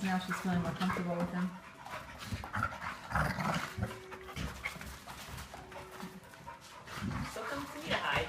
now she's feeling more comfortable with him. Still comes to me to hide.